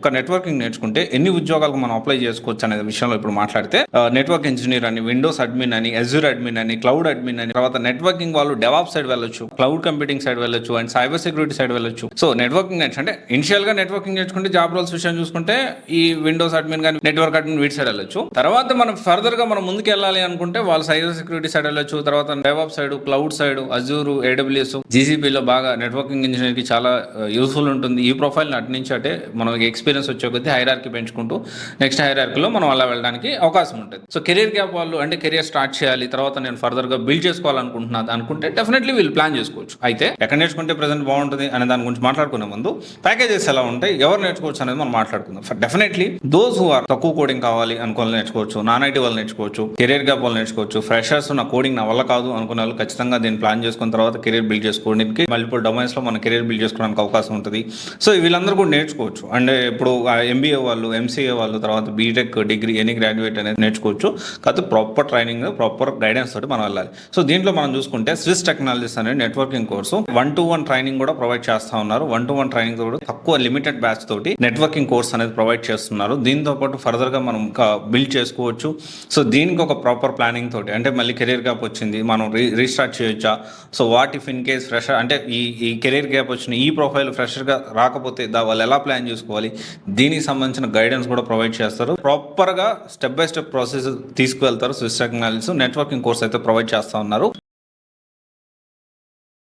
ఒక నెట్వర్కింగ్ నేర్చుకుంటే ఎన్ని ఉద్యోగాలకు మనం అప్లై చేసుకోవచ్చు అనే విషయంలో ఇప్పుడు మాట్లాడితే నెట్వర్క్ ఇంజనీర్ అని, విండోస్ అడ్మిన్ అని, అజూర్ అడ్మిన్ అని, క్లౌడ్ అడ్మిన్ అని, తర్వాత నెట్వర్కింగ్ వాళ్ళు డెవాప్ సైడ్ వెళ్ళొచ్చు, క్లౌడ్ కంప్యూటింగ్ సైడ్ వెళ్ళొచ్చు, అండ్ సైబర్ సెక్యూరిటీ సైడ్ వెళ్ళొచ్చు. సో నెట్వర్కింగ్ అంటే ఇనిషియల్ గా నెట్వర్కింగ్ నేర్చుకుంటే జాబ్ రోల్స్ విషయం చూసుకుంటే ఈ విండోస్ అడ్మిన్ కానీ నెట్వర్క్ అడ్మిన్ వీటి సైడ్ వెళ్ళొచ్చు. తర్వాత మనం ఫర్దర్ గా మనం ముందుకు వెళ్ళాలి అనుకుంటే వాళ్ళు సైబర్ సెక్యూరిటీ సైడ్ వెళ్ళొచ్చు, తర్వాత devops side, cloud side, Azure, AWS, జీసీపీలో బాగా నెట్వర్కింగ్ ఇంజనీర్ కి చాలా యూస్ఫుల్ ఉంటుంది. ఈ ప్రొఫైల్ అటు నుంచి అంటే మనకి ఎక్స్పీరియన్స్ వచ్చే కొద్దీ హైరార్కీ పెంచుకుంటూ నెక్స్ట్ హైరార్కీలో మనం అలా వెళ్ళడానికి అవకాశం ఉంటుంది. సో కెరీర్ గ్యాప్ వాళ్ళు అంటే కెరీర్ స్టార్ట్ చేయాలి, తర్వాత నేను ఫర్దర్ గా బిల్డ్ చేసుకోవాలనుకుంటున్నాను అనుకుంటే డెఫినెట్లీ వీళ్ళు ప్లాన్ చేసుకోవచ్చు. అయితే ఎక్కడ నేర్చుకుంటే ప్రెసెంట్ బాగుంటుంది అనే దాని గురించి మాట్లాడుకునే ముందు ప్యాకేజెస్ ఎలా ఉంటాయి, ఎవరు నేర్చుకోవచ్చు అనేది మనం మాట్లాడుకుందాం. డెఫినెట్లీ దోస్ హూ ఆర్ తక్కువ కోడింగ్ కావాలి అనుకోవాలి నేర్చుకోవచ్చు, నాన్ ఐటీ వాళ్ళు నేర్చుకోవచ్చు, కెరీర్ గ్యాప్ వాళ్ళు నేర్చుకోవచ్చు, ఫ్రెషర్స్ నా కోడింగ్ నా వల్ల కాదు అనుకునే వాళ్ళు ఖచ్చితంగా దీన్ని ప్లాన్ చేసుకున్న తర్వాత కెరీర్ బిల్డ్ చేసుకోవడానికి మల్టిపుల్ డొమైన్స్ లో మన కెరీర్ బిల్డ్ చేసుకోవడానికి అవకాశం ఉంటుంది. సో వీళ్ళందరూ కూడా నేర్చుకోవచ్చు. అండ్ ఇప్పుడు ఎంబీఏ వాళ్ళు, ఎంసీఏ వాళ్ళు, తర్వాత బీటెక్, డిగ్రీ, ఎనీ గ్రాడ్యుయేట్ అనేది నేర్చుకోవచ్చు. కాకపోతే ప్రాపర్ ట్రైనింగ్, ప్రాపర్ గైడెన్స్ తోటి మనం వెళ్ళాలి. సో దీంట్లో మనం చూసుకుంటే స్విస్ టెక్నాలజీస్ అనే నెట్వర్కింగ్ కోర్సు 1-to-1 ట్రైనింగ్ కూడా ప్రొవైడ్ చేస్తా ఉన్నారు. 1-to-1 ట్రైనింగ్ కూడా తక్కువ లిమిటెడ్ బ్యాచ్ తోటి నెట్వర్కింగ్ కోర్స్ అనేది ప్రొవైడ్ చేస్తున్నారు. దీంతో పాటు ఫర్దర్ గా మనం బిల్డ్ చేసుకోవచ్చు. సో దీనికి ఒక ప్రాపర్ ప్లానింగ్ తోటి అంటే మళ్ళీ కెరీర్ గ్యాప్ వచ్చింది, మనం రీస్టార్ట్ చేయొచ్చా, so what if in case fresher అంటే ఈ కెరీర్ గ్యాప్ వచ్చిన ఈ ప్రొఫైల్ ఫ్రెషర్ గా రాకపోతే వాళ్ళు ఎలా ప్లాన్ చేసుకోవాలి, దీనికి సంబంధించిన గైడెన్స్ కూడా ప్రొవైడ్ చేస్తారు. ప్రాపర్ గా స్టెప్ బై స్టెప్ ప్రాసెస్ తీసుకువెళ్తారు. స్విస్ టెక్నాలజీస్ నెట్వర్కింగ్ కోర్స్ అయితే ప్రొవైడ్ చేస్తా ఉన్నారు.